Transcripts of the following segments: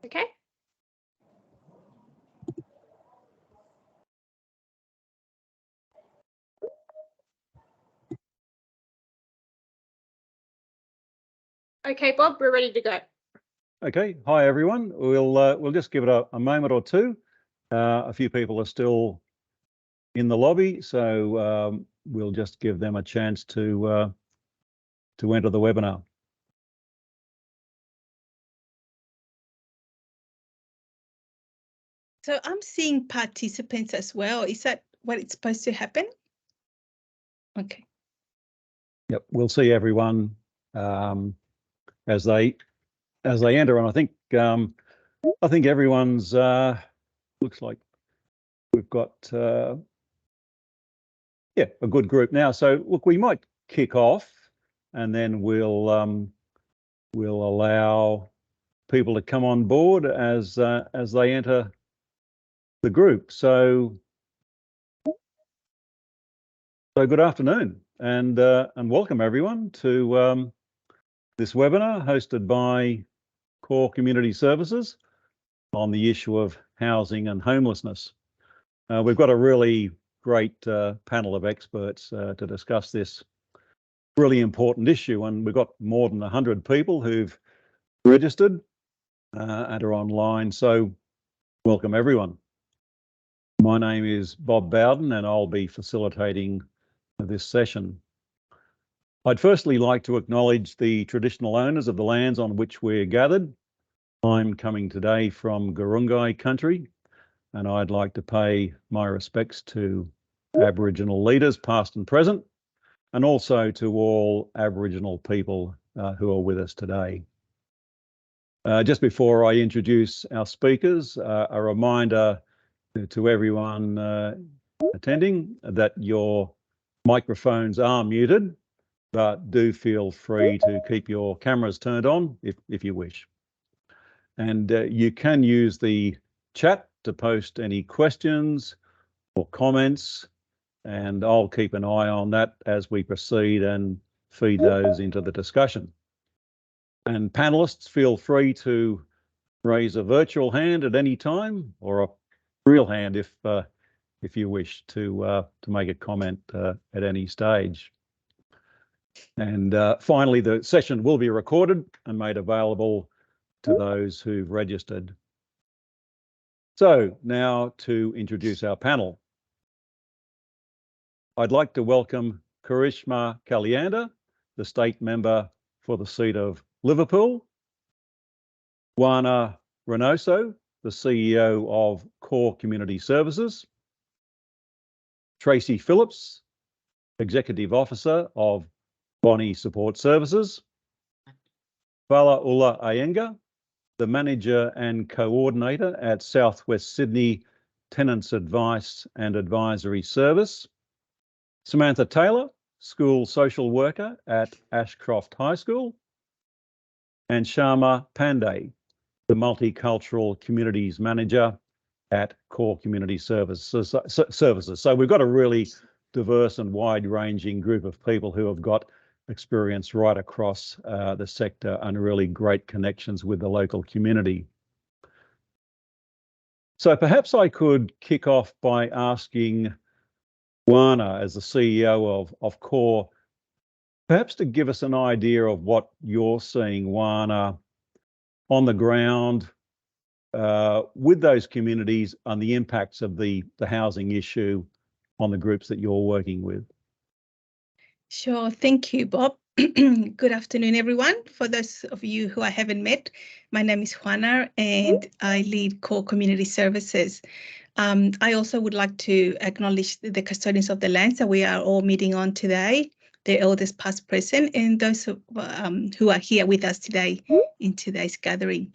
Okay. Okay, Bob, we're ready to go. Okay, hi everyone. We'll just give it a moment or two. A few people are still in the lobby, so we'll just give them a chance to enter the webinar. So I'm seeing participants as well. Is that what it's supposed to happen? Okay. Yep, we'll see everyone as they enter, and I think everyone's looks like we've got a good group now. So look, we might kick off, and then we'll allow people to come on board as they enter the group. So good afternoon, and welcome everyone to this webinar hosted by Core Community Services on the issue of housing and homelessness. We've got a really great panel of experts to discuss this really important issue, and we've got more than 100 people who've registered and are online, so welcome everyone. My name is Bob Bowden and I'll be facilitating this session. I'd firstly like to acknowledge the traditional owners of the lands on which we're gathered. I'm coming today from Gurungai country, and I'd like to pay my respects to Aboriginal leaders past and present, and also to all Aboriginal people who are with us today. Just before I introduce our speakers, a reminder to everyone attending that your microphones are muted, but do feel free to keep your cameras turned on if you wish. And you can use the chat to post any questions or comments, and I'll keep an eye on that as we proceed and feed those into the discussion. And panelists, feel free to raise a virtual hand at any time, or a real hand if you wish to make a comment at any stage. And finally, the session will be recorded and made available to those who've registered. So now to introduce our panel. I'd like to welcome Karishma Kalyander, the state member for the seat of Liverpool, Juana Reynoso, the CEO of Core Community Services, Tracy Phillips, Executive Officer of Bonnie Support Services, Vala Ula Iyengar, the Manager and Coordinator at Southwest Sydney Tenants Advice and Advisory Service, Samantha Taylor, School Social Worker at Ashcroft High School, and Sharma Pandey, the Multicultural Communities Manager at Core Community Services. So we've got a really diverse and wide-ranging group of people who have got experience right across the sector and really great connections with the local community. So perhaps I could kick off by asking Juana, as the CEO of Core, perhaps to give us an idea of what you're seeing, Juana, on the ground with those communities and the impacts of the housing issue on the groups that you're working with. Sure. Thank you, Bob. Good afternoon, everyone. For those of you who I haven't met, my name is Juana and I lead Core Community Services. I also would like to acknowledge the custodians of the lands that we are all meeting on today, the elders past, present, and those who are here with us today in today's gathering.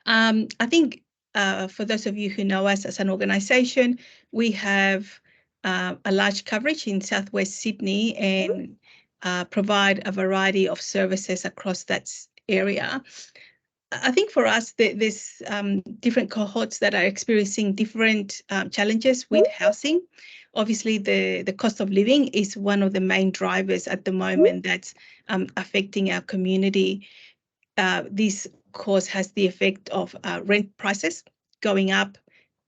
I think for those of you who know us as an organisation, we have a large coverage in Southwest Sydney and provide a variety of services across that area. I think for us, there's different cohorts that are experiencing different challenges with housing. Obviously, the cost of living is one of the main drivers at the moment that's affecting our community. This course, has the effect of rent prices going up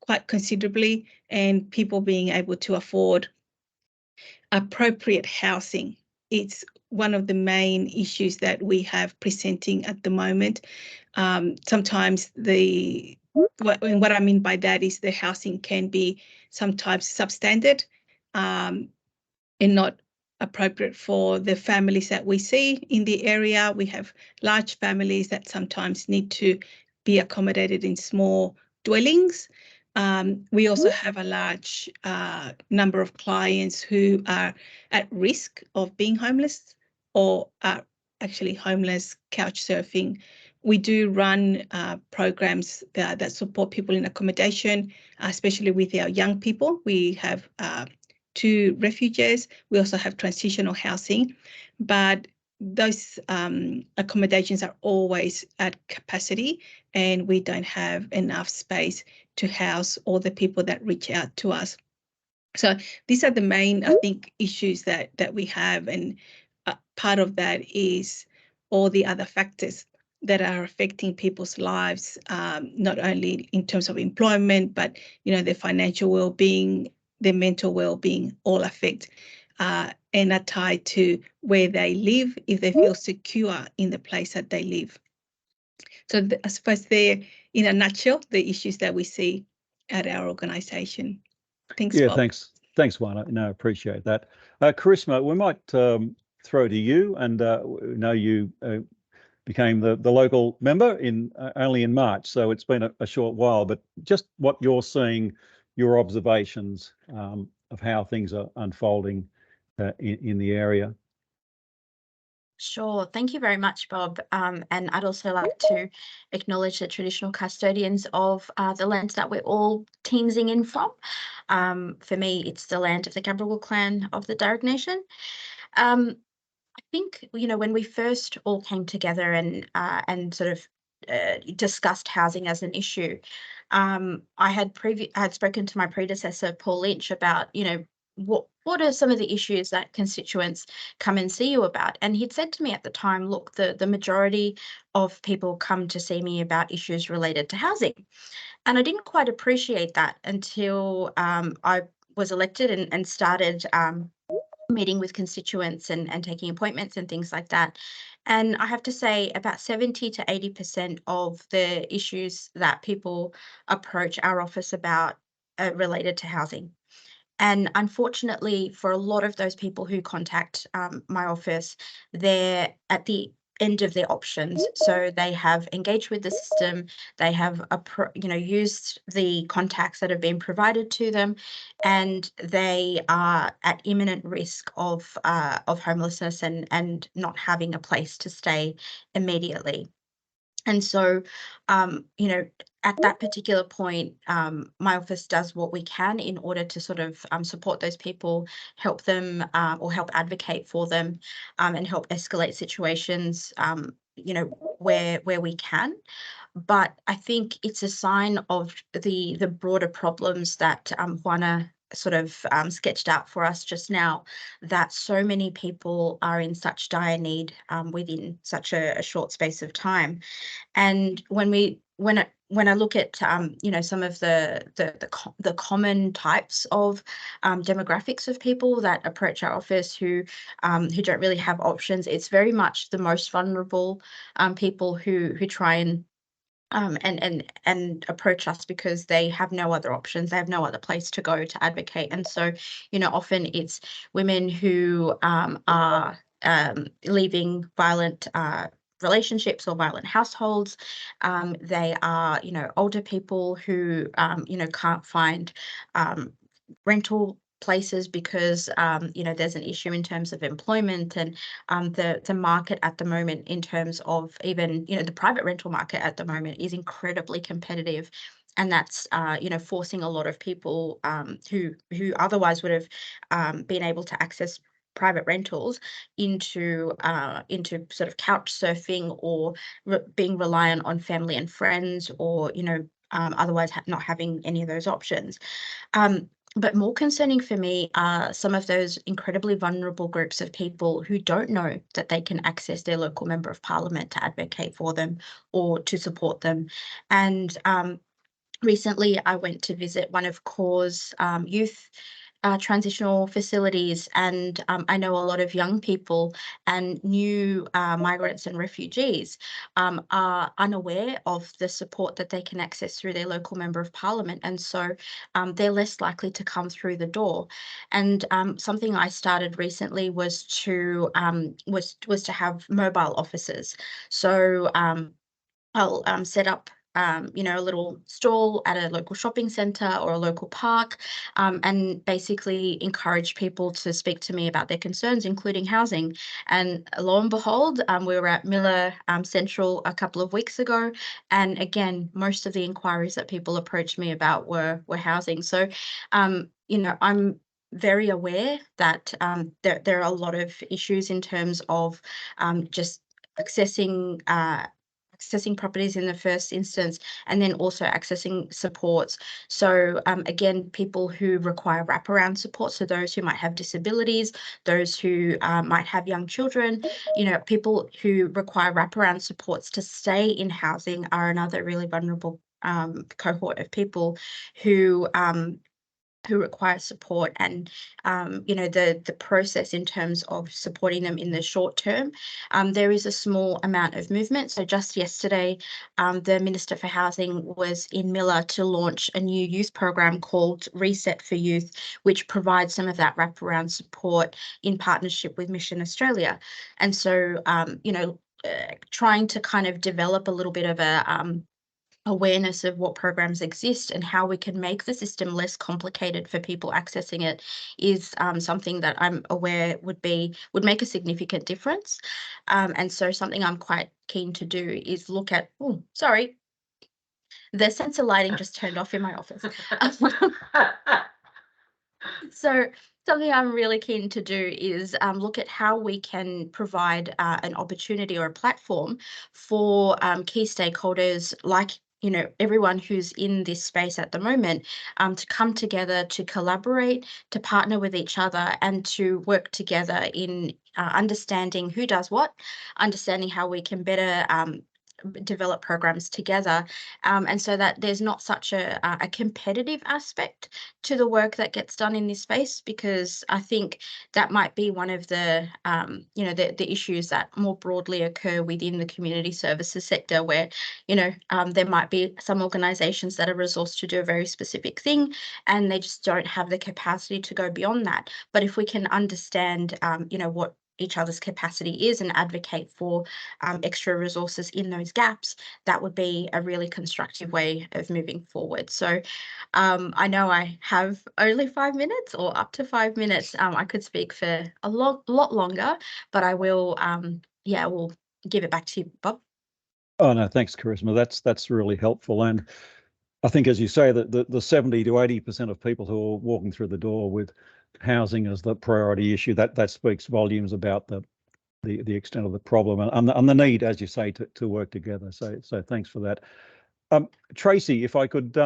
quite considerably and people being able to afford appropriate housing. It's one of the main issues that we have presenting at the moment. Sometimes what I mean by that is the housing can be sometimes substandard and not appropriate for the families that we see in the area. We have large families that sometimes need to be accommodated in small dwellings. We also have a large number of clients who are at risk of being homeless or are actually homeless, couch surfing. We do run programs that support people in accommodation, especially with our young people. We have 2 refugees. We also have transitional housing, but those accommodations are always at capacity and we don't have enough space to house all the people that reach out to us. So these are the main, I think, issues that we have, and part of that is all the other factors that are affecting people's lives, not only in terms of employment, but their financial well-being, their mental well-being, all affect and are tied to where they live, if they feel secure in the place that they live. So I suppose they're, in a nutshell, the issues that we see at our organisation. Thanks, Yeah, Bob. thanks, Juana. No, appreciate that. Charisma, we might throw to you, and know you became the local member only in March, so it's been a short while, but just what you're seeing, your observations of how things are unfolding in the area. Sure. Thank you very much, Bob. And I'd also like to acknowledge the traditional custodians of the land that we're all teamsing in from. For me, it's the land of the Gabbargal clan of the Darug Nation. I think, when we first all came together and sort of discussed housing as an issue, I had spoken to my predecessor, Paul Lynch, about, what are some of the issues that constituents come and see you about? And he'd said to me at the time, look, the majority of people come to see me about issues related to housing. And I didn't quite appreciate that until I was elected and started meeting with constituents and taking appointments and things like that. And I have to say about 70 to 80% of the issues that people approach our office about are related to housing. And unfortunately, for a lot of those people who contact my office, they're at the end of their options. So they have engaged with the system, they have used the contacts that have been provided to them, and they are at imminent risk of homelessness and not having a place to stay immediately. And so, at that particular point, my office does what we can in order to sort of support those people, help them or help advocate for them, and help escalate situations, where we can. But I think it's a sign of the broader problems that Juana sort of sketched out for us just now, that so many people are in such dire need within such a short space of time. And when I look at some of the common types of demographics of people that approach our office who don't really have options, it's very much the most vulnerable people who try and approach us because they have no other options, they have no other place to go to advocate. And so, often it's women who are leaving violent relationships or violent households. They are, older people who, can't find rental places because there's an issue in terms of employment, and the market at the moment in terms of even the private rental market at the moment is incredibly competitive, and that's forcing a lot of people who otherwise would have been able to access private rentals into sort of couch surfing or being reliant on family and friends, or otherwise not having any of those options. But more concerning for me are some of those incredibly vulnerable groups of people who don't know that they can access their local member of parliament to advocate for them or to support them. And recently, I went to visit one of CORE's youth transitional facilities, and I know a lot of young people and new migrants and refugees are unaware of the support that they can access through their local member of parliament, and so they're less likely to come through the door. And something I started recently was to have mobile offices. So I'll set up you know, a little stall at a local shopping centre or a local park, and basically encourage people to speak to me about their concerns, including housing. And lo and behold, we were at Miller Central a couple of weeks ago, and again, most of the inquiries that people approached me about were housing. So, you know, I'm very aware that there are a lot of issues in terms of just accessing properties in the first instance, and then also accessing supports. So again, people who require wraparound support, so those who might have disabilities, those who might have young children, you know, people who require wraparound supports to stay in housing are another really vulnerable cohort of people who require support. And you know, the process in terms of supporting them in the short term, there is a small amount of movement. So just yesterday, the Minister for Housing was in Miller to launch a new youth program called Reset for Youth, which provides some of that wraparound support in partnership with Mission Australia. And so you know, trying to kind of develop a little bit of a awareness of what programs exist and how we can make the system less complicated for people accessing it is something that I'm aware would make a significant difference. And so something I'm quite keen to do is look at, oh, sorry, the sensor lighting just turned off in my office. So something I'm really keen to do is look at how we can provide an opportunity or a platform for key stakeholders like, you know, everyone who's in this space at the moment, to come together, to collaborate, to partner with each other, and to work together in understanding who does what, understanding how we can better develop programs together, and so that there's not such a competitive aspect to the work that gets done in this space, because I think that might be one of the you know, the issues that more broadly occur within the community services sector, where, you know, there might be some organisations that are resourced to do a very specific thing and they just don't have the capacity to go beyond that. But if we can understand you know, what each other's capacity is and advocate for extra resources in those gaps, that would be a really constructive way of moving forward. So I know I have only 5 minutes or up to 5 minutes. I could speak for a lot longer, but I will, yeah, we'll give it back to you, Bob. Oh no, thanks, Charisma. That's really helpful. And I think, as you say, that the 70 to 80% of people who are walking through the door with housing as the priority issue, that speaks volumes about the extent of the problem and the need, as you say, to work together. So thanks for that. Tracy, if I could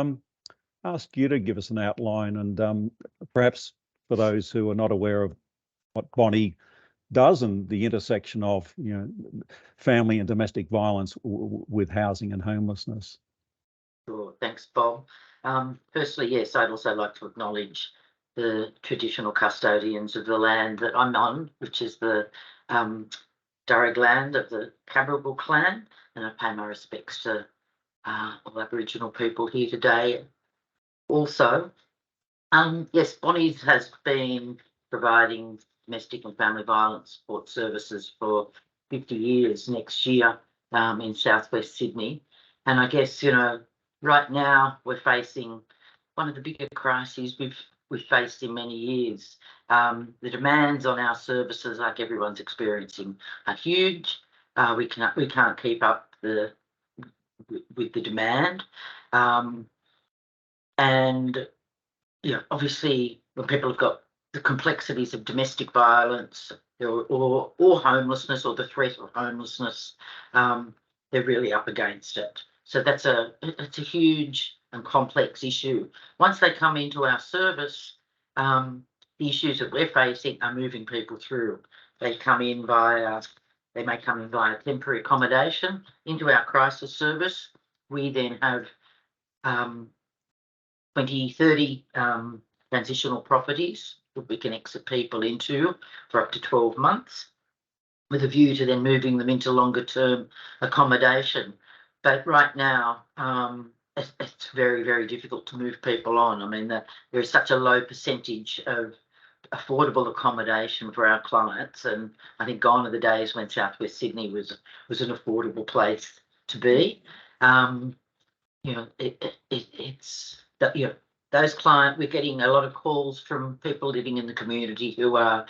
ask you to give us an outline, and perhaps for those who are not aware of what Bonnie does and the intersection of, you know, family and domestic violence with housing and homelessness. Sure, thanks, Bob. Firstly, yes, I'd also like to acknowledge the traditional custodians of the land that I'm on, which is the Darug land of the Cabral clan, and I pay my respects to all Aboriginal people here today. Also, yes, Bonnie's has been providing domestic and family violence support services for 50 years next year in southwest Sydney, and I guess, you know, right now we're facing one of the bigger crises we've faced in many years. The demands on our services, like everyone's experiencing, are huge. We can't keep up with the demand, and yeah, obviously when people have got the complexities of domestic violence or homelessness, or the threat of homelessness, they're really up against it. So it's a huge and complex issue. Once they come into our service, the issues that we're facing are moving people through. They may come in via temporary accommodation into our crisis service. We then have 20, 30 transitional properties that we can exit people into for up to 12 months with a view to then moving them into longer term accommodation. But right now, it's very, very difficult to move people on. I mean, there is such a low percentage of affordable accommodation for our clients, and I think gone are the days when Southwest Sydney was an affordable place to be. You know, it's that, you know, those clients, we're getting a lot of calls from people living in the community who are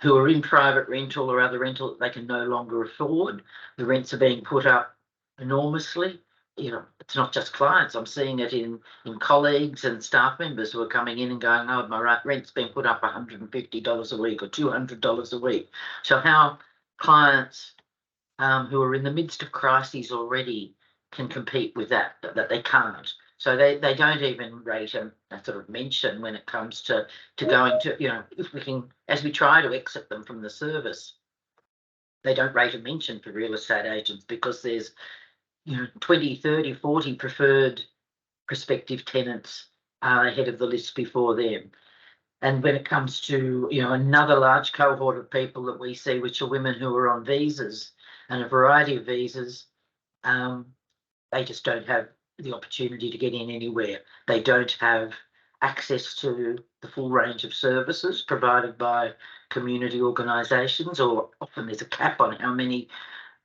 in private rental or other rental that they can no longer afford. The rents are being put up enormously. You know, it's not just clients. I'm seeing it in colleagues and staff members who are coming in and going, "Oh, my rent's been put up $150 a week or $200 a week." So how clients who are in the midst of crises already can compete with that they can't. So they don't even rate a sort of mention when it comes to going to, you know, if we can, as we try to exit them from the service, they don't rate a mention for real estate agents because there's, you know, 20, 30, 40 preferred prospective tenants ahead of the list before them. And when it comes to, you know, another large cohort of people that we see, which are women who are on visas and a variety of visas, they just don't have the opportunity to get in anywhere. They don't have access to the full range of services provided by community organisations, or often there's a cap on how many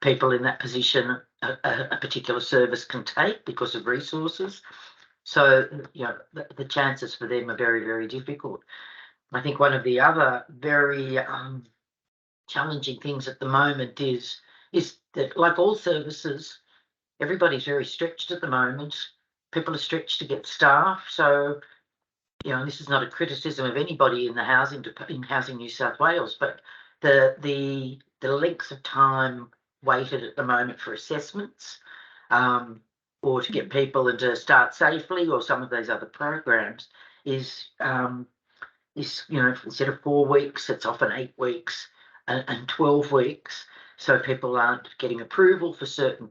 people in that position a particular service can take because of resources. So, you know, the chances for them are very, very difficult. I think one of the other very challenging things at the moment is that, like all services, everybody's very stretched at the moment. People are stretched to get staff. So, you know, this is not a criticism of anybody in the Housing New South Wales, but the length of time waited at the moment for assessments, or to get people into Start Safely or some of those other programs is, you know, instead of 4 weeks, it's often 8 weeks and 12 weeks. So people aren't getting approval for certain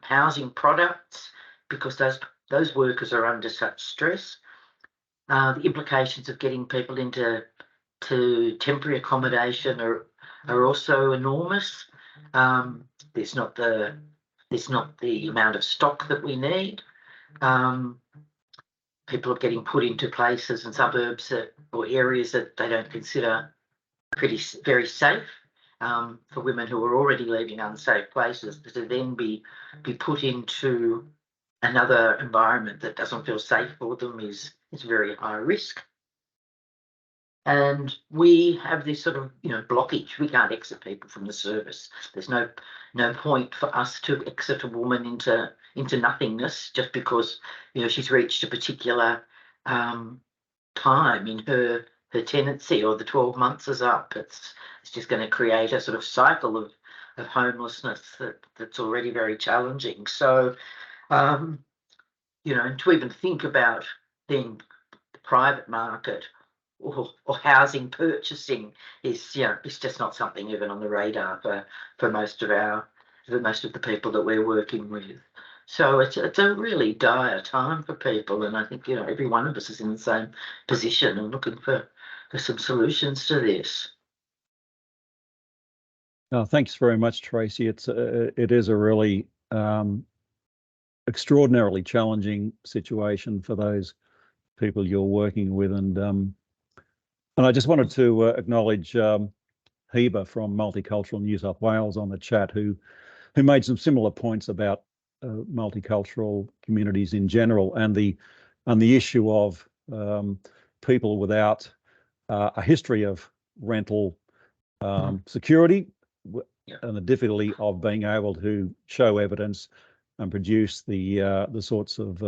housing products because those workers are under such stress. The implications of getting people into temporary accommodation are also enormous. There's not the amount of stock that we need. People are getting put into places and suburbs or areas that they don't consider very safe. For women who are already leaving unsafe places, to then be put into another environment that doesn't feel safe for them is very high risk. And we have this sort of, you know, blockage. We can't exit people from the service. There's no point for us to exit a woman into nothingness just because, you know, she's reached a particular time in her tenancy or the 12 months is up. It's just going to create a sort of cycle of homelessness that's already very challenging. So, you know, to even think about then the private market or housing purchasing is, you know, it's just not something even on the radar for most of the people that we're working with. So it's a really dire time for people, and I think, you know, every one of us is in the same position and looking for some solutions to this. Thanks very much, Tracy. It is a really extraordinarily challenging situation for those people you're working with, and I just wanted to acknowledge Heba from Multicultural New South Wales on the chat, who made some similar points about multicultural communities in general and the issue of people without a history of rental security, and the difficulty of being able to show evidence and produce the sorts of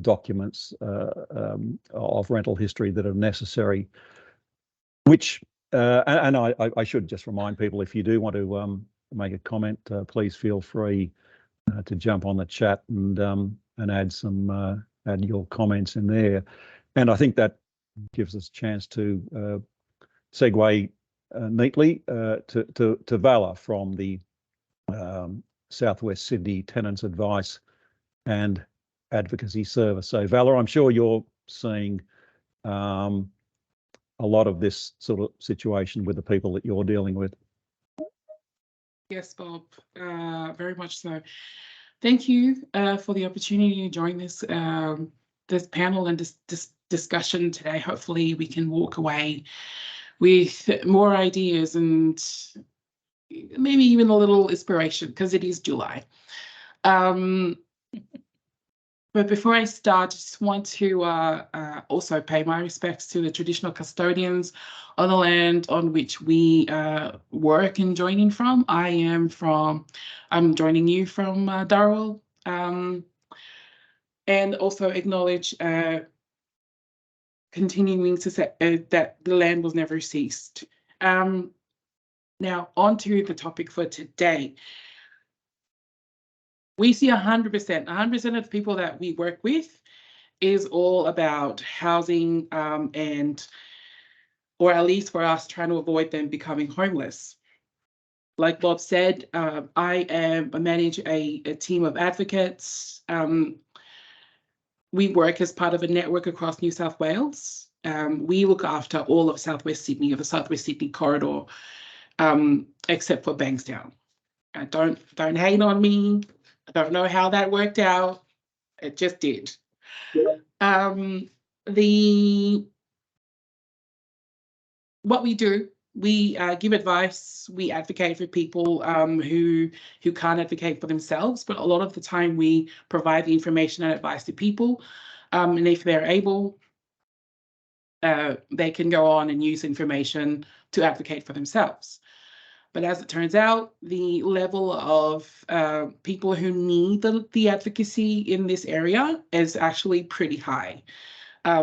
documents of rental history that are necessary. Which and I should just remind people, if you do want to make a comment, please feel free to jump on the chat and add your comments in there. And I think that gives us a chance to segue neatly to Vala from the Southwest Sydney Tenants Advice and Advocacy Service. So Vala, I'm sure you're seeing a lot of this sort of situation with the people that you're dealing with. Yes, Bob, very much so. Thank you for the opportunity to join this this panel and this discussion today. Hopefully we can walk away with more ideas and maybe even a little inspiration, because it is July. But before I start, I just want to also pay my respects to the traditional custodians of the land on which we work and joining from. I'm joining you from Darwin, and also acknowledge continuing to say that the land was never ceased. Now, on to the topic for today. We see 100% of the people that we work with is all about housing and, or at least for us, trying to avoid them becoming homeless. Like Bob said, I manage a team of advocates. We work as part of a network across New South Wales. We look after all of Southwest Sydney, or the Southwest Sydney corridor, except for Bankstown. Don't hate on me. I don't know how that worked out. It just did. What we do, we give advice, we advocate for people who can't advocate for themselves, but a lot of the time we provide the information and advice to people, and if they're able, they can go on and use information to advocate for themselves. But as it turns out, the level of people who need the advocacy in this area is actually pretty high.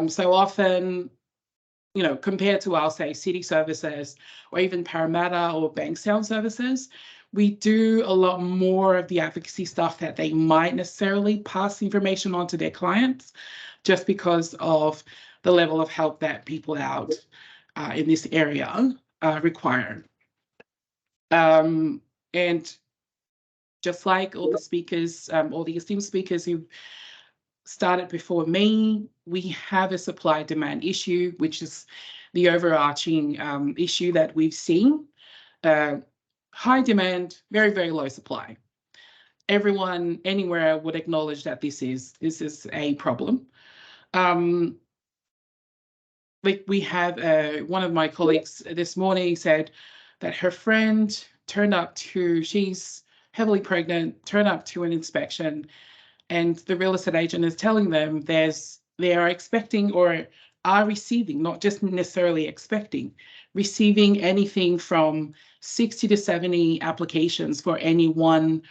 So often, you know, compared to, I'll say, city services or even Parramatta or Bankstown services, we do a lot more of the advocacy stuff that they might necessarily pass information on to their clients, just because of the level of help that people out in this area require. And just like all the speakers, all the esteemed speakers who started before me, we have a supply-demand issue, which is the overarching issue that we've seen. High demand, very, very low supply. Everyone anywhere would acknowledge that this is a problem. Like we have one of my colleagues this morning said that her friend turned up to, she's heavily pregnant, turned up to an inspection, and the real estate agent is telling them they are expecting or are receiving, not just necessarily expecting, receiving anything from 60 to 70 applications for any one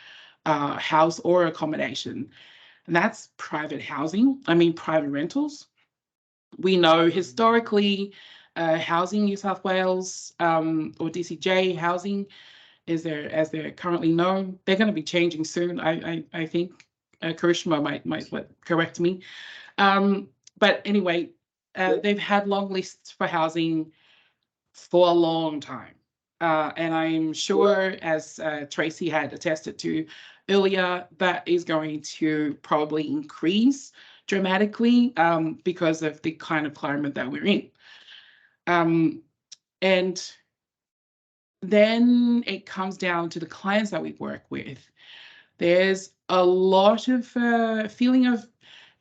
house or accommodation. And that's private housing, private rentals. We know historically, Housing New South Wales or DCJ housing, as they're currently known, they're going to be changing soon. I think Karishma might correct me. But anyway, they've had long lists for housing for a long time. And I'm sure, as Tracy had attested to earlier, that is going to probably increase dramatically because of the kind of climate that we're in. And then it comes down to the clients that we work with. There's a lot of feeling of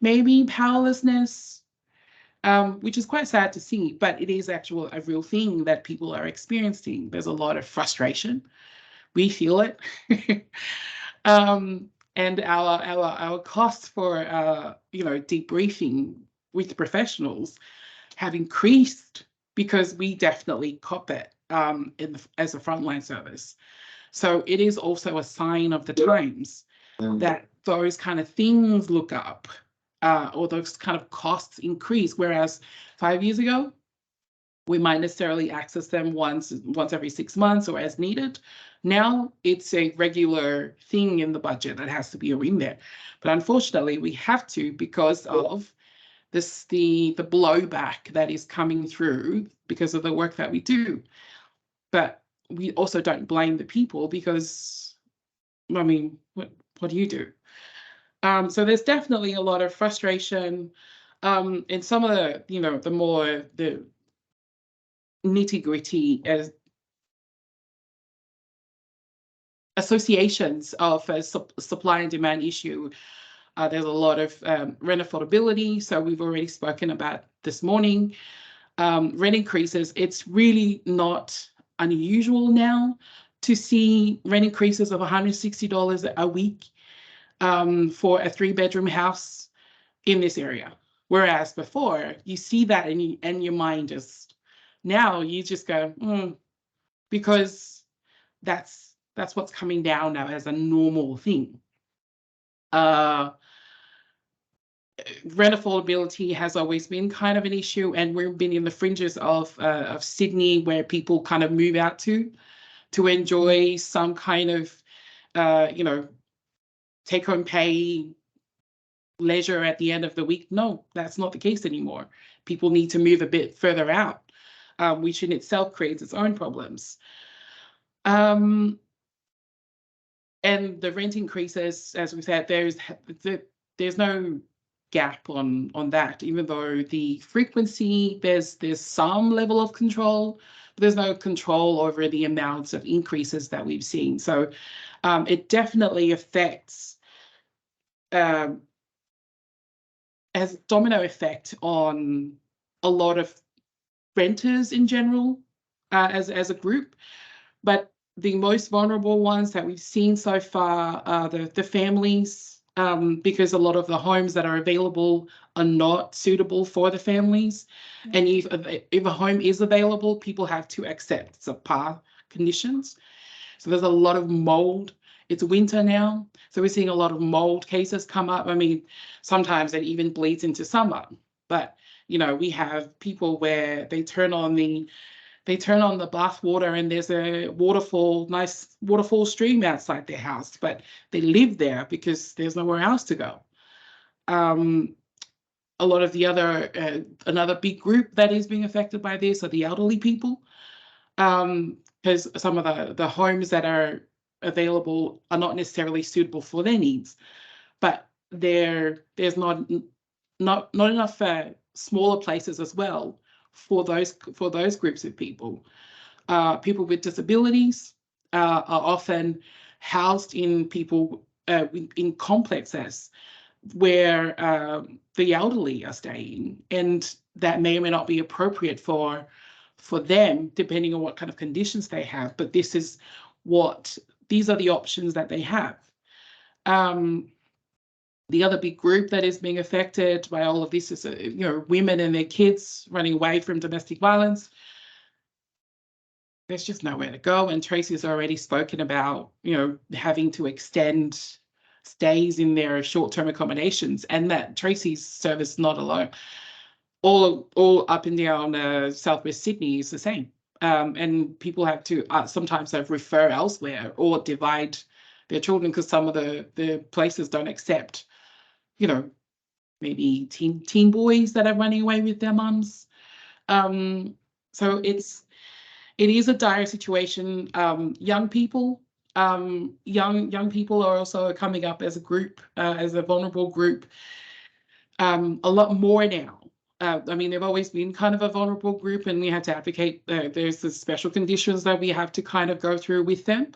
maybe powerlessness, which is quite sad to see, but it is actually a real thing that people are experiencing. There's a lot of frustration. We feel it. And our costs for debriefing with professionals have increased because we definitely cop it as a frontline service. So it is also a sign of the times that those kind of things look up or those kind of costs increase. Whereas 5 years ago, we might necessarily access them once every 6 months or as needed. Now it's a regular thing in the budget that has to be in there. But unfortunately, we have to because of the blowback that is coming through because of the work that we do. But we also don't blame the people because, I mean, what do you do? So there's definitely a lot of frustration. And some of the, you know, the nitty-gritty as associations of a supply and demand issue. There's a lot of rent affordability. So we've already spoken about this morning. Rent increases. It's really not unusual now to see rent increases of $160 a week for a 3-bedroom house in this area. Whereas before, you see that and your mind just, now you just go, because that's what's coming down now as a normal thing. Rent affordability has always been kind of an issue, and we've been in the fringes of Sydney, where people kind of move out to enjoy some kind of, you know, take-home pay leisure at the end of the week. No, that's not the case anymore. People need to move a bit further out, which in itself creates its own problems. And the rent increases, as we said, there's no gap on that, even though the frequency, there's some level of control, but there's no control over the amounts of increases that we've seen. So it definitely affects, has domino effect on a lot of renters in general, as a group. But the most vulnerable ones that we've seen so far are the families, because a lot of the homes that are available are not suitable for the families. And if a home is available, people have to accept subpar conditions. So there's a lot of mold. It's winter now, so we're seeing a lot of mold cases come up. I mean, sometimes it even bleeds into summer. But, you know, we have people where they turn on the bath water and there's a nice waterfall stream outside their house, but they live there because there's nowhere else to go. A lot of the another big group that is being affected by this are the elderly people, because some of the homes that are available are not necessarily suitable for their needs, but there's not enough smaller places as well for those groups of people. People with disabilities are often housed in in complexes where the elderly are staying, and that may or may not be appropriate for them, depending on what kind of conditions they have. But these are the options that they have. The other big group that is being affected by all of this is, you know, women and their kids running away from domestic violence. There's just nowhere to go. And Tracy's already spoken about, you know, having to extend stays in their short-term accommodations, and that Tracy's service not alone. All up and down Southwest Sydney is the same. And people have to sometimes refer elsewhere or divide their children because some of the places don't accept, you know, maybe teen boys that are running away with their mums. So it is a dire situation. Young people are also coming up as a group, as a vulnerable group, a lot more now. I mean, they've always been kind of a vulnerable group, and we had to advocate. There's the special conditions that we have to kind of go through with them.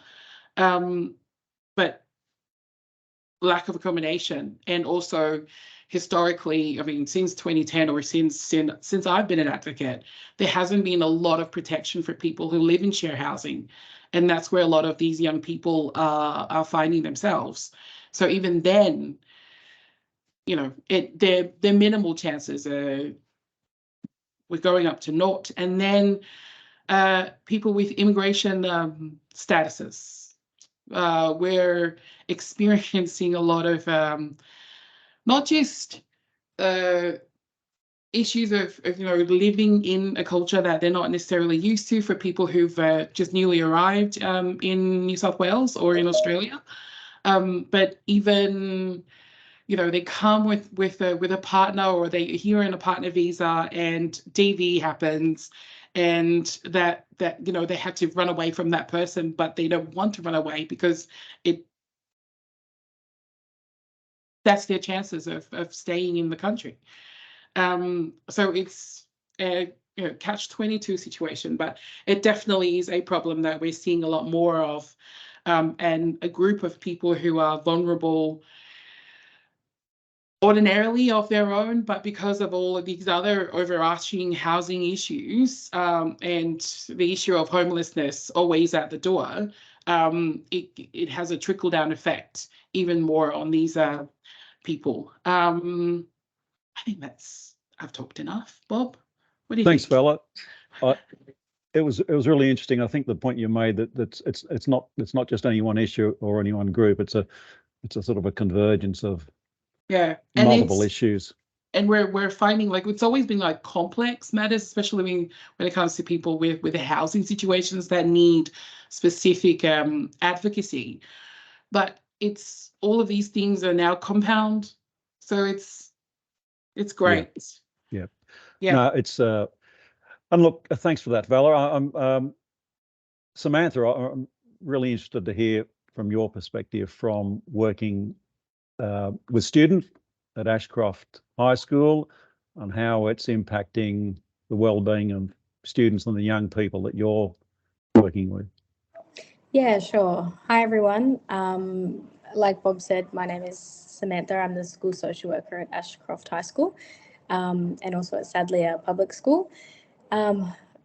But lack of accommodation, and also historically, I mean, since 2010 or since I've been an advocate, there hasn't been a lot of protection for people who live in share housing, and that's where a lot of these young people are finding themselves. So even then, you know, they're minimal chances. We're going up to naught, and then people with immigration statuses. We're experiencing a lot of not just issues of you know, living in a culture that they're not necessarily used to for people who've just newly arrived in New South Wales or in Australia, but even you know, they come with a partner, or they here in a partner visa, and DV happens, and that you know, they have to run away from that person, but they don't want to run away because that's their chances of staying in the country. So it's a catch-22 situation, but it definitely is a problem that we're seeing a lot more of, and a group of people who are vulnerable ordinarily of their own, but because of all of these other overarching housing issues, and the issue of homelessness always at the door, it has a trickle-down effect even more on these people. I think I've talked enough. Bob, what do you Thanks, think? fella. It was really interesting. I think the point you made that it's not just any one issue or any one group. It's a sort of a convergence of multiple issues. And we're finding, like, it's always been like complex matters, especially when it comes to people with the housing situations that need specific advocacy. But it's all of these things are now compound, so it's great. Yeah. Yeah. No, it's and look, thanks for that, Vala. I'm Samantha, I'm really interested to hear from your perspective from working with students at Ashcroft High School on how it's impacting the well-being of students and the young people that you're working with. Yeah, sure. Hi, everyone. Like Bob said, my name is Samantha. I'm the school social worker at Ashcroft High School, and also at Sadleir Public School.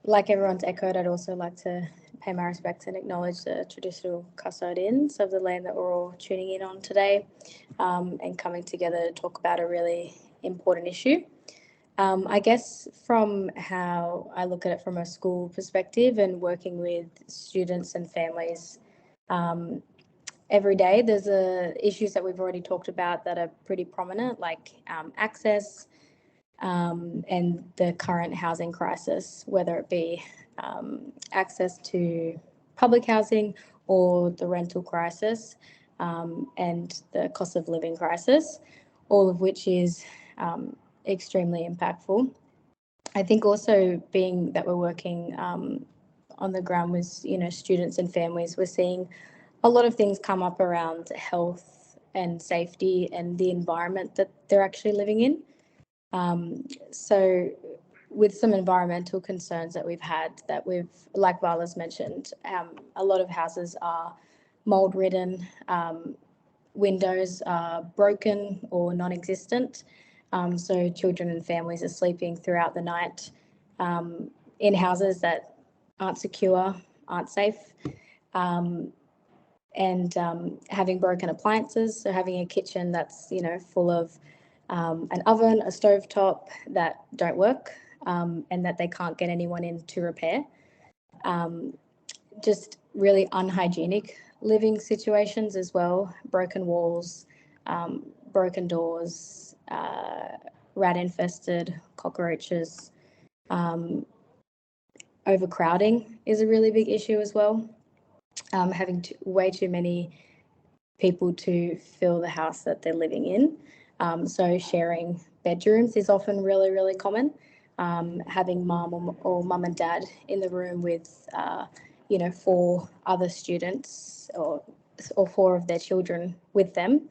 Like everyone's echoed, I'd also like to pay my respects and acknowledge the traditional custodians of the land that we're all tuning in on today, and coming together to talk about a really important issue. I guess from how I look at it from a school perspective and working with students and families every day, there's issues that we've already talked about that are pretty prominent, like access and the current housing crisis, whether it be access to public housing or the rental crisis, and the cost of living crisis, all of which is extremely impactful. I think also being that we're working on the ground with students and families, we're seeing a lot of things come up around health and safety and the environment that they're actually living in. So with some environmental concerns that we've had, like Vala's mentioned, a lot of houses are mold ridden, windows are broken or non-existent. So children and families are sleeping throughout the night in houses that aren't secure, aren't safe, and having broken appliances. So having a kitchen that's full of an oven, a stovetop that don't work, and that they can't get anyone in to repair. Just really unhygienic living situations as well, broken walls, broken doors, rat infested, cockroaches. Overcrowding is a really big issue as well. Having way too many people to fill the house that they're living in. So sharing bedrooms is often really, really common. Having mum or mum and dad in the room with 4 other students or 4 of their children with them,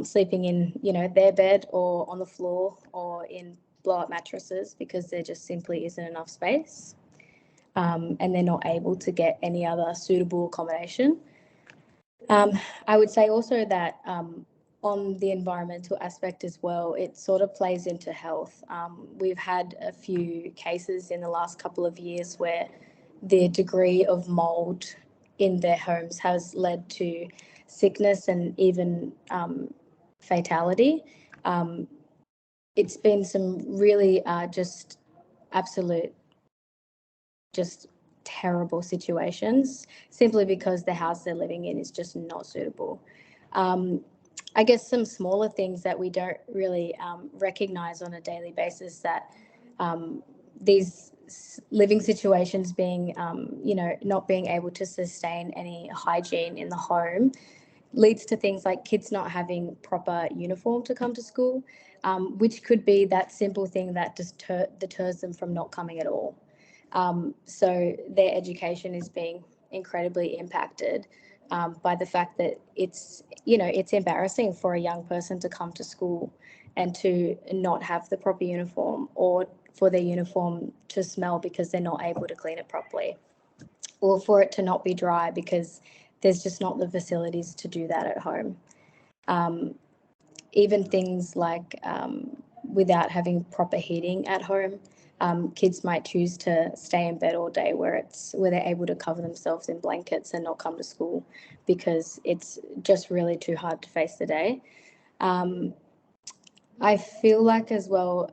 sleeping in their bed or on the floor or in blow-up mattresses because there just simply isn't enough space, and they're not able to get any other suitable accommodation. I would say also that on the environmental aspect as well, it sort of plays into health. We've had a few cases in the last couple of years where the degree of mold in their homes has led to sickness and even fatality. It's been some really just terrible situations simply because the house they're living in is just not suitable. I guess some smaller things that we don't really recognize on a daily basis, that these living situations being, not being able to sustain any hygiene in the home, leads to things like kids not having proper uniform to come to school, which could be that simple thing that just deters them from not coming at all. So their education is being incredibly impacted by the fact that it's embarrassing for a young person to come to school and to not have the proper uniform, or for their uniform to smell because they're not able to clean it properly, or for it to not be dry because there's just not the facilities to do that at home. Even things like without having proper heating at home, kids might choose to stay in bed all day where they're able to cover themselves in blankets and not come to school because it's just really too hard to face the day. I feel like as well,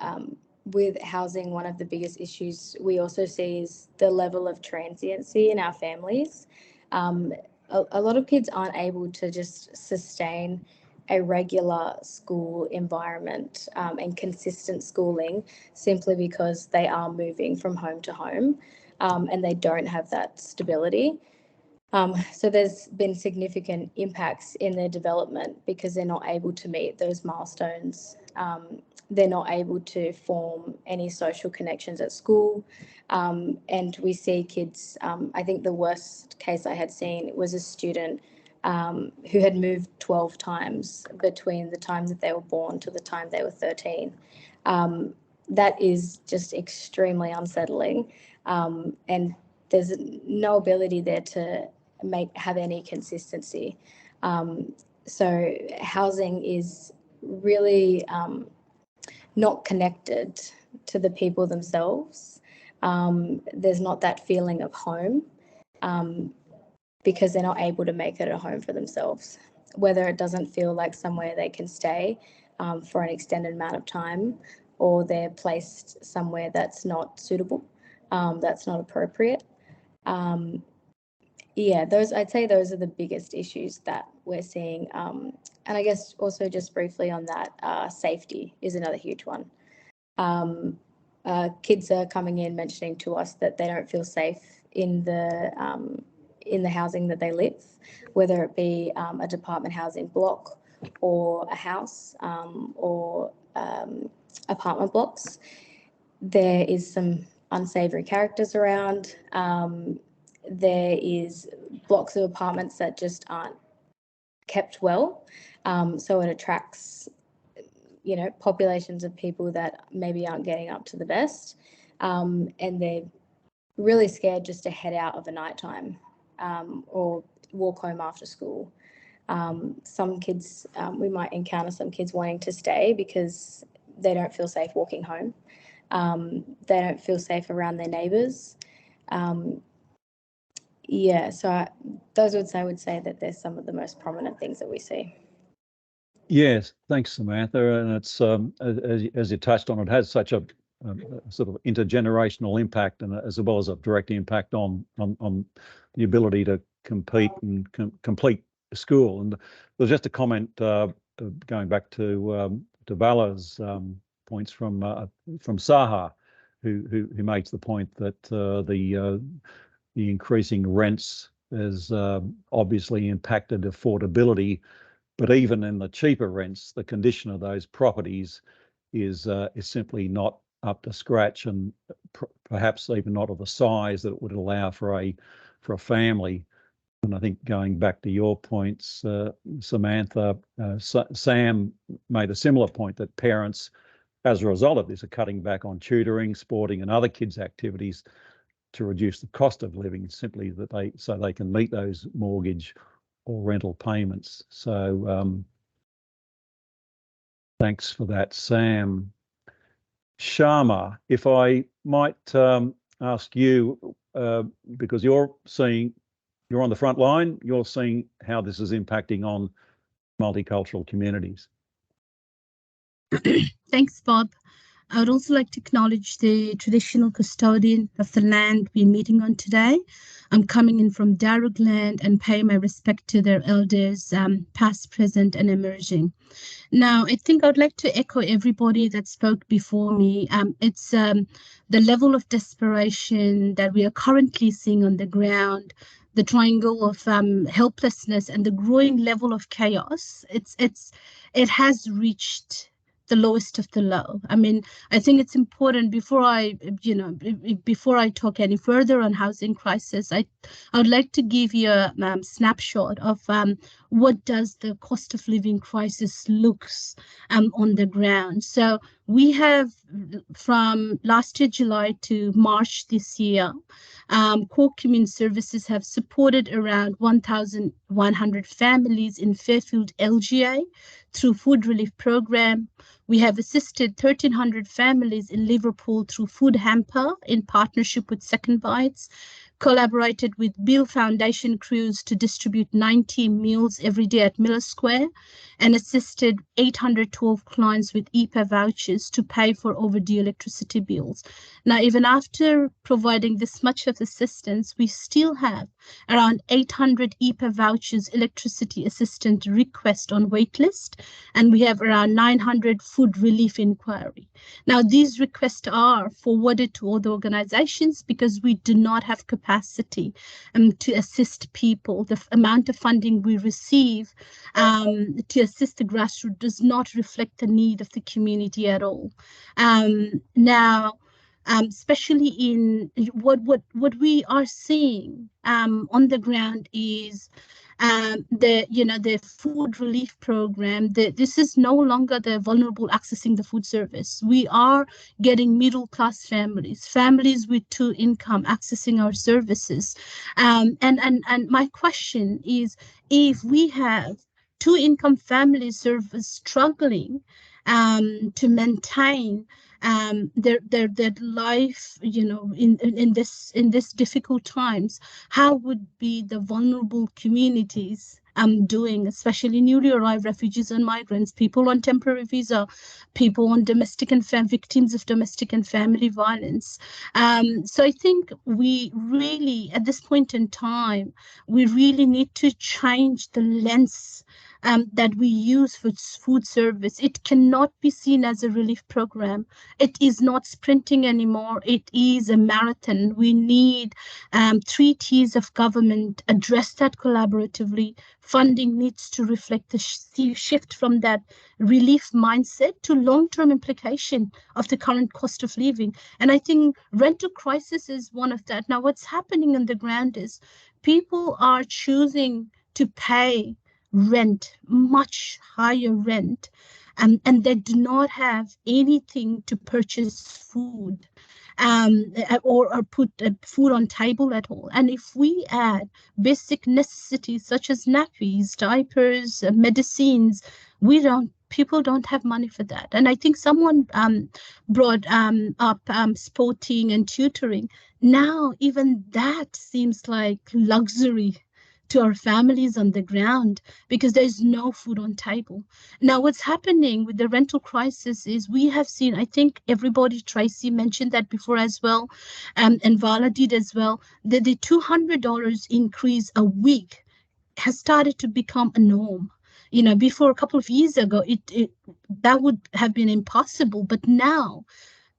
with housing, one of the biggest issues we also see is the level of transiency in our families. A lot of kids aren't able to just sustain a regular school environment and consistent schooling simply because they are moving from home to home and they don't have that stability. So there's been significant impacts in their development because they're not able to meet those milestones. They're not able to form any social connections at school. And we see kids, I think the worst case I had seen was a student who had moved 12 times between the time that they were born to the time they were 13. That is just extremely unsettling. And there's no ability there to have any consistency. So housing is really not connected to the people themselves. There's not that feeling of home because they're not able to make it a home for themselves, whether it doesn't feel like somewhere they can stay for an extended amount of time, or they're placed somewhere that's not suitable, that's not appropriate. Yeah, I'd say those are the biggest issues that we're seeing. And I guess also just briefly on that, safety is another huge one. Kids are coming in mentioning to us that they don't feel safe in the housing that they live, whether it be a department housing block or a house or apartment blocks. There is some unsavoury characters around. There is blocks of apartments that just aren't kept well. So it attracts, populations of people that maybe aren't getting up to the best. And they're really scared just to head out of a nighttime or walk home after school. Some kids, we might encounter some kids wanting to stay because they don't feel safe walking home. They don't feel safe around their neighbours. Yeah, so I would say that there's some of the most prominent things that we see. Yes, thanks, Samantha. And it's as you touched on, it has such a sort of intergenerational impact, and as well as a direct impact on the ability to compete and complete school. And there's just a comment going back to Vala's points from Saha, who makes the point that the increasing rents has obviously impacted affordability, but even in the cheaper rents, the condition of those properties is simply not up to scratch, and perhaps even not of the size that it would allow for a family. And I think going back to your points, Samantha, Sam made a similar point that parents, as a result of this, are cutting back on tutoring, sporting, and other kids' activities to reduce the cost of living, simply so they can meet those mortgage or rental payments. So thanks for that, Sam. Sharma, if I might ask you, because you're on the front line, you're seeing how this is impacting on multicultural communities. Thanks, Bob. I would also like to acknowledge the traditional custodian of the land we're meeting on today. I'm coming in from Darug land and pay my respect to their elders, past, present, and emerging. Now, I think I would like to echo everybody that spoke before me. It's the level of desperation that we are currently seeing on the ground the triangle of helplessness and the growing level of chaos, it has reached the lowest of the low. I mean, I think it's important before I talk any further on housing crisis, I would like to give you a snapshot of what does the cost of living crisis looks on the ground. So we have, from last year July to March this year, core community services have supported around 1,100 families in Fairfield LGA through food relief program. We have assisted 1,300 families in Liverpool through Food Hamper in partnership with Second Bites, collaborated with Bill Foundation crews to distribute 90 meals every day at Miller Square, and assisted 812 clients with EPA vouchers to pay for overdue electricity bills. Now, even after providing this much of assistance, we still have around 800 EPA vouchers electricity assistant request on waitlist, and we have around 900 food relief inquiry. Now, these requests are forwarded to other organizations because we do not have capacity to assist people. The amount of funding we receive to assist the grassroots does not reflect the need of the community at all. Now, especially in what we are seeing on the ground is the food relief program. This is no longer the vulnerable accessing the food service. We are getting middle class families with 2 income accessing our services. And my question is, if we have 2 income families struggling to maintain their life, in this difficult times, how would be the vulnerable communities doing, especially newly arrived refugees and migrants, people on temporary visa, people on domestic and victims of domestic and family violence. So I think we really, at this point in time, we really need to change the lens that we use for food service. It cannot be seen as a relief program. It is not sprinting anymore. It is a marathon. We need 3 tiers of government, address that collaboratively. Funding needs to reflect the shift from that relief mindset to long-term implication of the current cost of living. And I think rental crisis is one of that. Now, what's happening on the ground is people are choosing to pay rent, much higher rent, and they do not have anything to purchase food or put food on table at all. And if we add basic necessities such as nappies, diapers, medicines, people don't have money for that. And I think someone brought up sporting and tutoring. Now even that seems like luxury to our families on the ground because there's no food on table. Now, what's happening with the rental crisis is we have seen, I think everybody, Tracy mentioned that before as well, and Vala did as well, that the $200 increase a week has started to become a norm. Before a couple of years ago, that would have been impossible, but now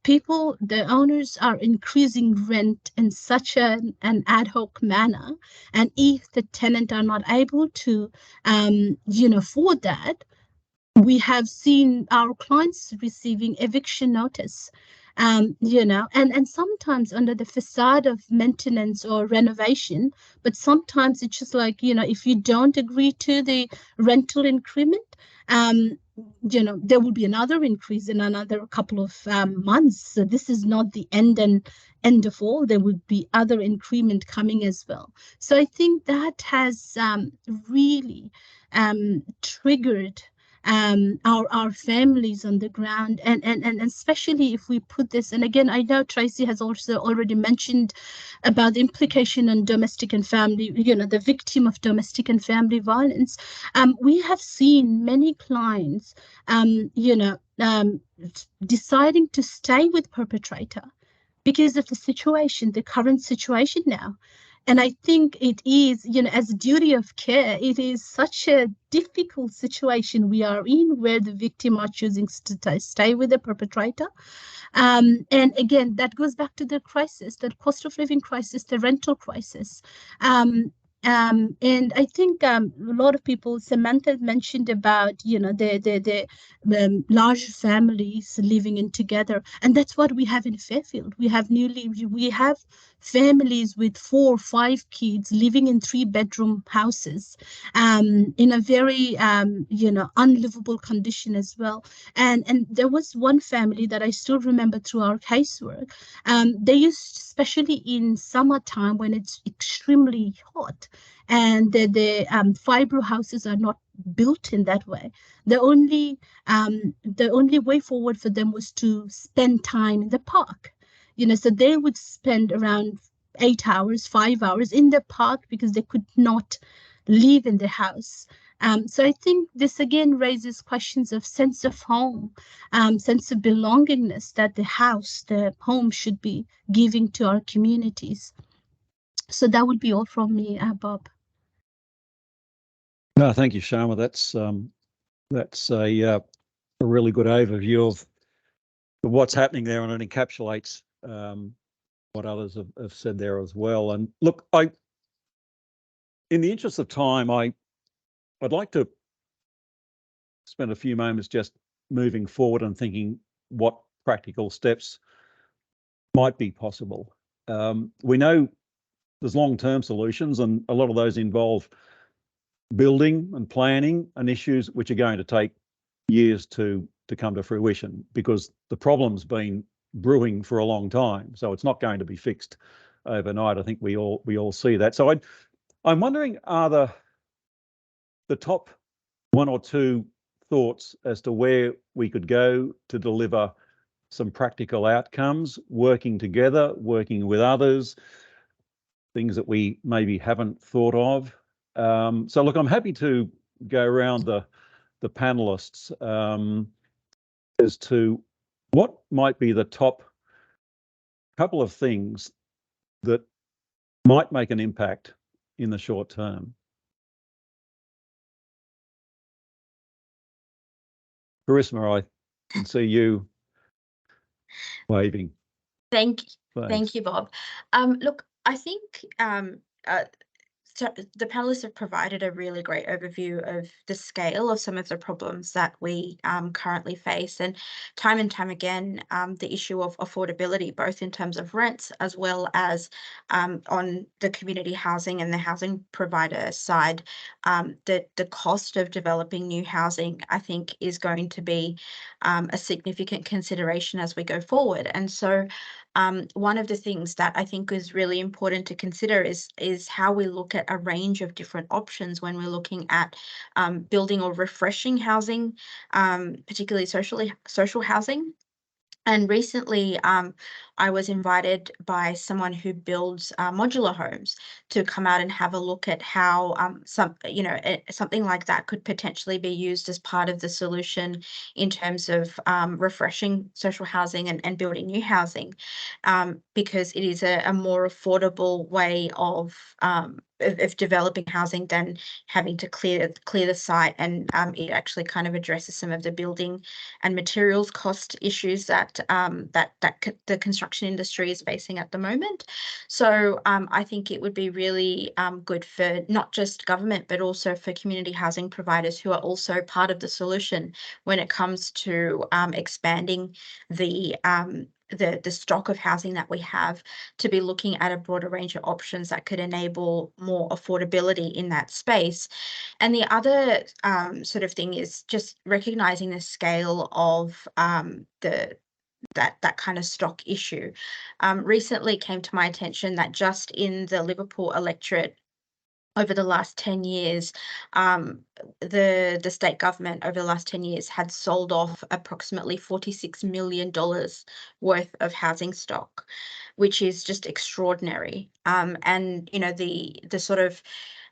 the owners are increasing rent in such an ad hoc manner, and if the tenant are not able to afford that, we have seen our clients receiving eviction notice, and sometimes under the facade of maintenance or renovation, but sometimes it's just like, if you don't agree to the rental increment, there will be another increase in another couple of months. So this is not the end of all. There would be other increment coming as well. So I think that has really triggered our families on the ground, and especially if we put this, and again, I know Tracy has also already mentioned about the implication on domestic and family, the victim of domestic and family violence. We have seen many clients, deciding to stay with perpetrator because of the current situation now. And I think it is, as a duty of care, it is such a difficult situation we are in where the victim are choosing to stay with the perpetrator. And again, that goes back to the crisis, the cost of living crisis, the rental crisis. And I think a lot of people, Samantha mentioned about, the large families living in together. And that's what we have in Fairfield. We have families with 4 or 5 kids living in 3-bedroom houses in a very, unlivable condition as well. And there was one family that I still remember through our casework. They used, especially in summertime when it's extremely hot, and the fibro houses are not built in that way. The only way forward for them was to spend time in the park. So they would spend around 8 hours, 5 hours in the park because they could not live in the house. So I think this again raises questions of sense of home, sense of belongingness that the home should be giving to our communities. So that would be all from me, Bob. No, thank you, Sharma. That's a really good overview of what's happening there, and it encapsulates what others have said there as well. And look, in the interest of time, I'd like to spend a few moments just moving forward and thinking what practical steps might be possible. We know there's long-term solutions, and a lot of those involve building and planning and issues which are going to take years to come to fruition because the problem's been brewing for a long time. So it's not going to be fixed overnight. I think we all see that. So I'm wondering, are the top 1 or 2 thoughts as to where we could go to deliver some practical outcomes, working together, working with others, things that we maybe haven't thought of. So look, I'm happy to go around the panelists as to what might be the top couple of things that might make an impact in the short term. Charisma, I can see you waving. Thank Thanks. you, Bob. Look, I think so the panelists have provided a really great overview of the scale of some of the problems that we currently face, and time again, the issue of affordability, both in terms of rents as well as on the community housing and the housing provider side. The cost of developing new housing, I think, is going to be a significant consideration as we go forward. And so one of the things that I think is really important to consider is how we look at a range of different options when we're looking at building or refreshing housing, particularly social housing. And recently, I was invited by someone who builds modular homes to come out and have a look at how something like that could potentially be used as part of the solution in terms of refreshing social housing and building new housing, because it is a more affordable way of developing housing than having to clear the site, and it actually kind of addresses some of the building and materials cost issues that the construction industry is facing at the moment. So I think it would be really good for not just government, but also for community housing providers who are also part of the solution when it comes to expanding the stock of housing that we have, to be looking at a broader range of options that could enable more affordability in that space. And the other sort of thing is just recognizing the scale of that kind of stock issue. Recently came to my attention that just in the Liverpool electorate, over the last 10 years, the state government over the last 10 years had sold off approximately $46 million worth of housing stock, which is just extraordinary. And the sort of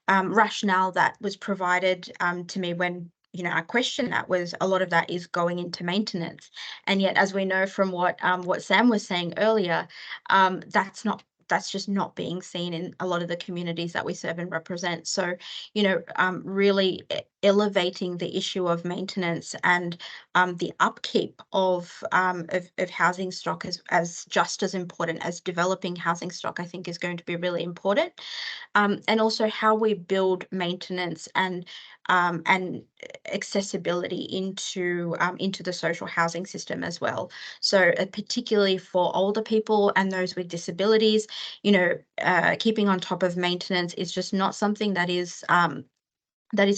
rationale that was provided to me when I questioned that was a lot of that is going into maintenance, and yet, as we know from what Sam was saying earlier, that's just not being seen in a lot of the communities that we serve and represent. So, really, elevating the issue of maintenance and the upkeep of housing stock as just as important as developing housing stock, I think is going to be really important. And also how we build maintenance and accessibility into the social housing system as well. So particularly for older people and those with disabilities, you know, keeping on top of maintenance is just not something that is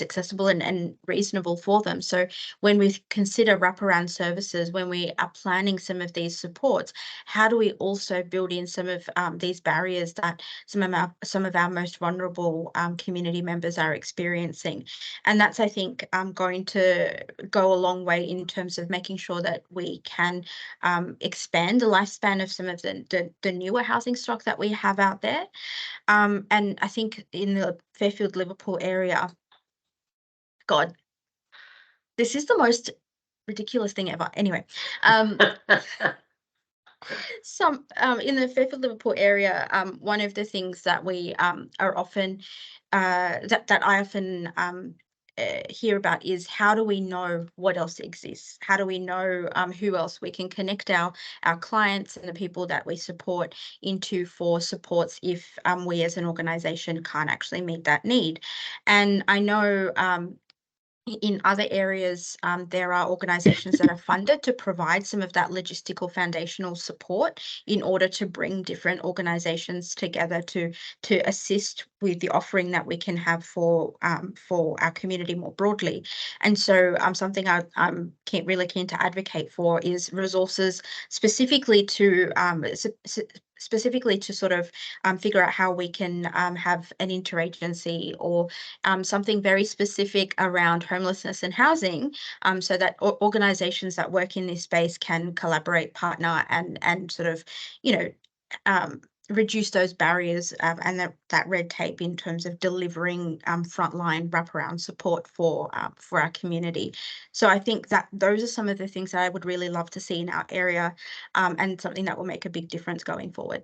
accessible and reasonable for them. So when we consider wraparound services, when we are planning some of these supports, how do we also build in some of these barriers that some of our most vulnerable community members are experiencing? And that's, I think, going to go a long way in terms of making sure that we can expand the lifespan of some of the newer housing stock that we have out there. And I think in the Fairfield Liverpool area, God, this is the most ridiculous thing ever. Anyway, some in the Fairfield Liverpool area, one of the things that we are often that I often hear about is how do we know what else exists? How do we know who else we can connect our clients and the people that we support into for supports if we as an organisation can't actually meet that need? And I know in other areas, there are organisations that are funded to provide some of that logistical foundational support in order to bring different organisations together to assist with the offering that we can have for our community more broadly. And so something I'm really keen to advocate for is resources specifically to sort of figure out how we can have an interagency or something very specific around homelessness and housing, so that organisations that work in this space can collaborate, partner, and sort of, you know, reduce those barriers and that red tape in terms of delivering frontline wraparound support for our community. So I think that those are some of the things that I would really love to see in our area, and something that will make a big difference going forward.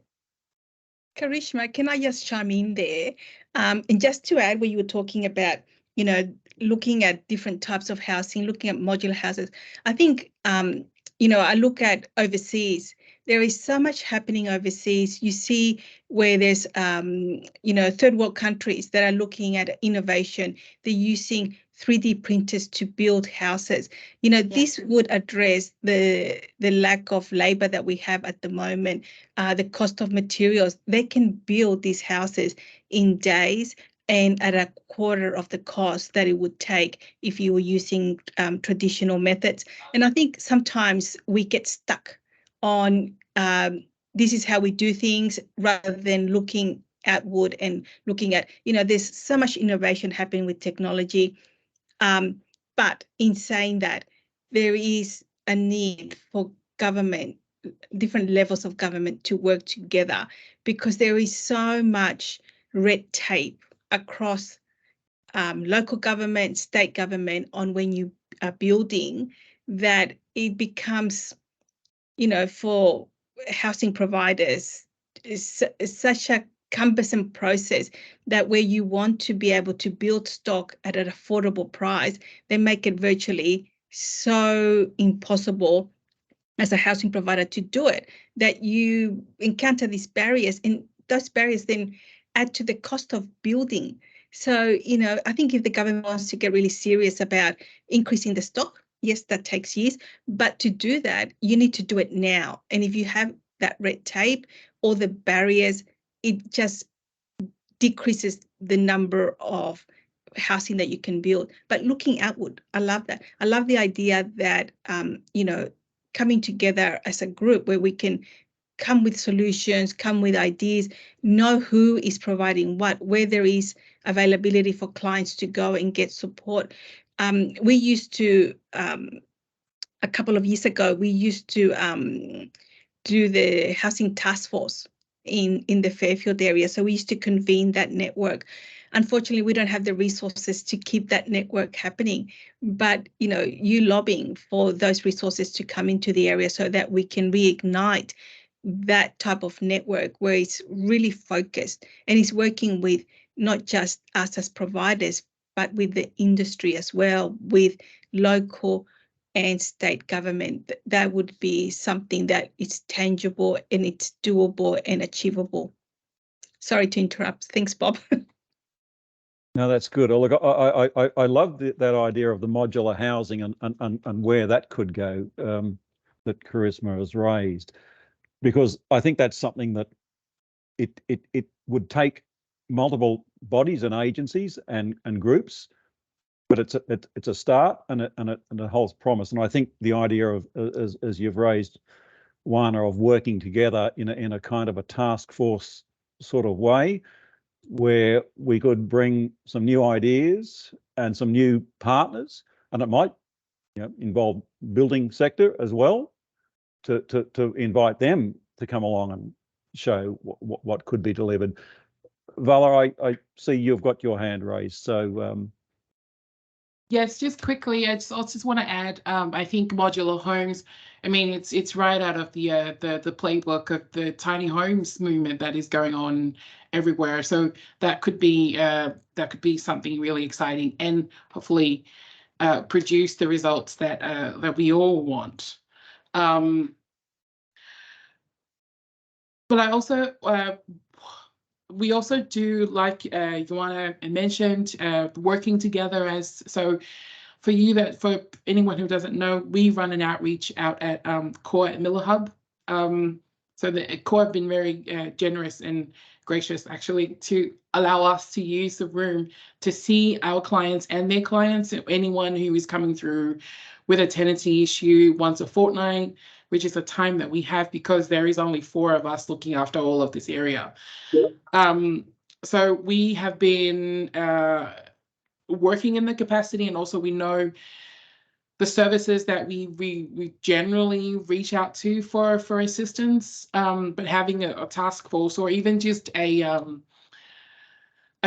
Karishma, can I just chime in there? And just to add what you were talking about, you know, looking at different types of housing, looking at modular houses. I think, you know, I look at overseas. There is so much happening overseas. You see where there's, you know, third world countries that are looking at innovation. They're using 3D printers to build houses. You know, this would address the lack of labor that we have at the moment, the cost of materials. They can build these houses in days and at a quarter of the cost that it would take if you were using traditional methods. And I think sometimes we get stuck on this is how we do things rather than looking outward and looking at, you know, there's so much innovation happening with technology. But in saying that, there is a need for government, different levels of government to work together, because there is so much red tape across local government, state government on when you are building, that it becomes, you know, for housing providers, is such a cumbersome process that where you want to be able to build stock at an affordable price, they make it virtually so impossible as a housing provider to do it, that you encounter these barriers, and those barriers then add to the cost of building. So, you know, I think if the government wants to get really serious about increasing the stock, yes, that takes years, but to do that, you need to do it now. And if you have that red tape or the barriers, it just decreases the number of housing that you can build. But looking outward, I love that. I love the idea that, you know, coming together as a group where we can come with solutions, come with ideas, know who is providing what, where there is availability for clients to go and get support. We used to, a couple of years ago, we used to do the housing task force in the Fairfield area. So we used to convene that network. Unfortunately, we don't have the resources to keep that network happening. But, you know, you lobbying for those resources to come into the area so that we can reignite that type of network where it's really focused and it's working with not just us as providers, but with the industry as well, with local and state government. That would be something that is tangible and it's doable and achievable. Sorry to interrupt. Thanks, Bob. No, that's good. Oh, look, I love that idea of the modular housing and where that could go, that Charisma has raised, because I think that's something that it would take multiple bodies and agencies and groups, but it's a start and it holds promise. And I think the idea of, as you've raised, Juana, of working together in a kind of a task force sort of way, where we could bring some new ideas and some new partners, and it might, involve building sector as well, to invite them to come along and show what could be delivered. Vala, I see you've got your hand raised, so yes, just quickly, I just want to add, I think modular homes, I mean, it's right out of the playbook of the tiny homes movement that is going on everywhere. So that could be something really exciting, and hopefully produce the results that we all want. But I also we also do, like Joanna mentioned, working together as so. For anyone who doesn't know, we run an outreach out at CORE at Miller Hub. So the CORE have been very generous and gracious, actually, to allow us to use the room to see our clients and their clients, anyone who is coming through with a tenancy issue once a fortnight, which is a time that we have because there is only 4 of us looking after all of this area. So we have been working in the capacity, and also we know the services that we generally reach out to for assistance, but having a task force or even just a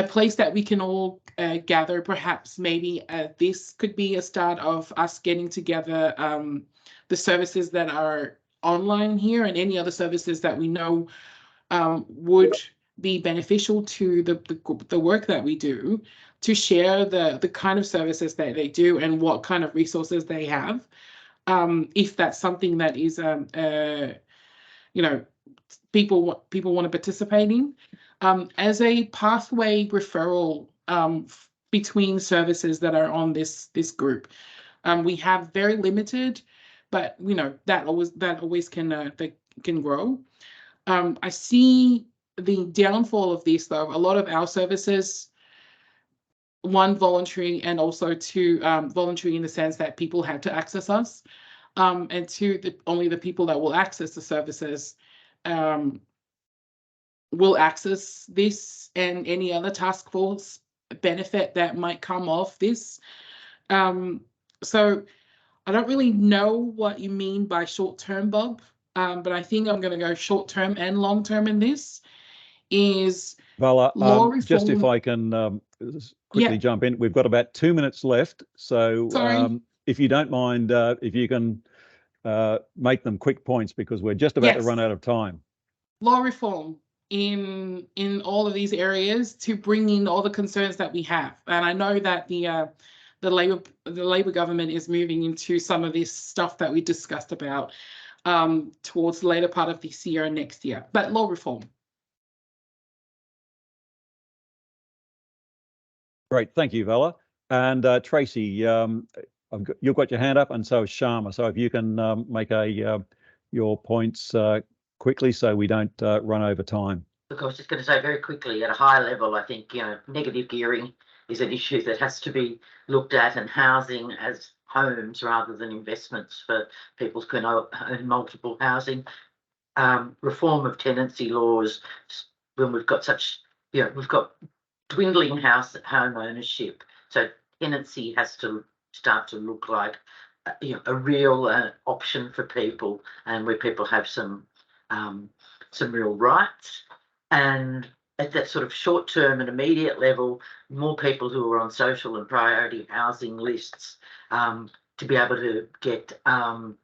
place that we can all gather, perhaps maybe this could be a start of us getting together the services that are online here and any other services that we know would be beneficial to the work that we do, to share the kind of services that they do and what kind of resources they have. If that's something that is, people want to participate in, as a pathway referral between services that are on this group. We have very limited, but that always can grow. I see the downfall of this, though. A lot of our services, 1, voluntary, and also 2, voluntary in the sense that people have to access us, and 2, only the people that will access the services will access this and any other task force benefit that might come off this. So I don't really know what you mean by short-term, Bob, but I think I'm going to go short-term and long-term in this. Is Vala, law reform. just if I can quickly jump in, we've got about 2 minutes left, so if you don't mind, if you can make them quick points, because we're just about to run out of time. Law reform in all of these areas to bring in all the concerns that we have, and I know that the Labor government is moving into some of this stuff that we discussed about towards the later part of this year and next year, but law reform. Great, thank you, Vala. And Tracy, you've got your hand up, and so has Sharma. So if you can make your points quickly, so we don't run over time. Look, I was just going to say very quickly, at a high level, I think negative gearing is an issue that has to be looked at, and housing as homes rather than investments for people who can own multiple housing. Reform of tenancy laws, when we've got such, we've got dwindling home ownership. So tenancy has to start to look like a real option for people, and where people have some real rights. And at that sort of short-term and immediate level, more people who are on social and priority housing lists to be able to get some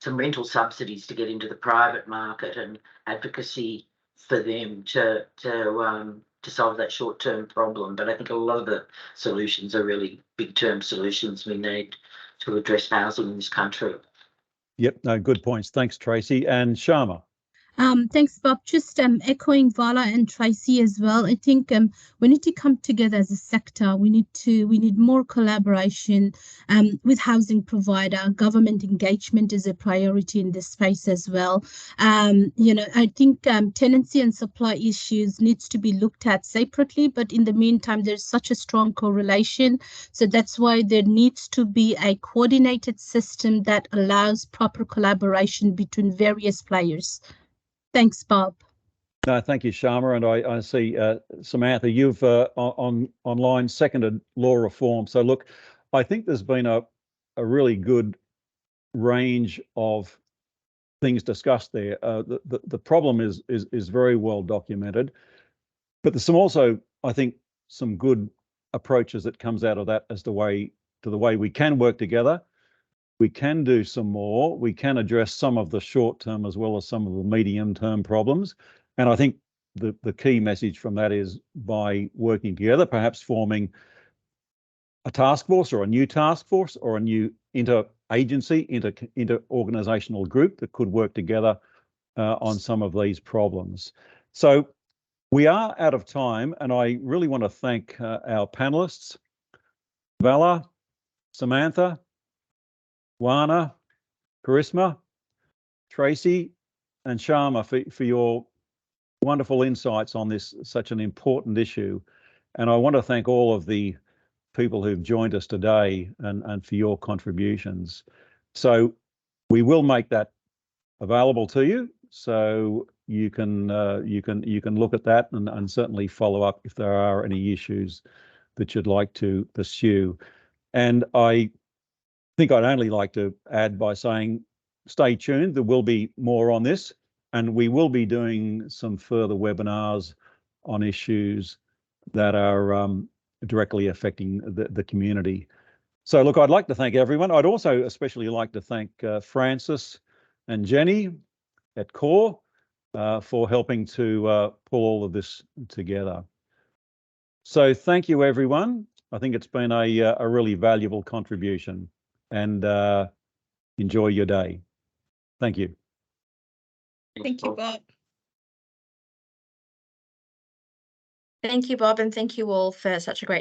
rental subsidies to get into the private market, and advocacy for them to to solve that short-term problem. But I think a lot of the solutions are really big-term solutions we need to address housing in this country. Yep, no, good points. Thanks, Tracy. And Sharma. Thanks, Bob. Just echoing Vala and Tracy as well. I think we need to come together as a sector. We need more collaboration with housing provider. Government engagement is a priority in this space as well. I think tenancy and supply issues needs to be looked at separately, but in the meantime, there's such a strong correlation. So that's why there needs to be a coordinated system that allows proper collaboration between various players. Thanks, Bob. No, thank you, Sharma. And I see, Samantha, you've online seconded law reform. So look, I think there's been a really good range of things discussed there. The problem is very well documented, but there's some also, I think, some good approaches that comes out of that as the way we can work together. We can do some more. We can address some of the short-term as well as some of the medium-term problems. And I think the key message from that is by working together, perhaps forming a task force or a new task force or a new inter-agency, inter-organizational group that could work together on some of these problems. So we are out of time, and I really want to thank our panelists, Vala, Samantha, Juana, Charisma, Tracy, and Sharma for your wonderful insights on this such an important issue. And I want to thank all of the people who've joined us today and for your contributions. So we will make that available to you, so you can look at that and certainly follow up if there are any issues that you'd like to pursue. And I think I'd only like to add by saying, stay tuned. There will be more on this, and we will be doing some further webinars on issues that are directly affecting the community. So look, I'd like to thank everyone. I'd also especially like to thank Francis and Jenny at CORE for helping to pull all of this together. So thank you, everyone. I think it's been a really valuable contribution, and enjoy your day. Thank you. Thank you, Bob. Thank you, Bob, and thank you all for such a great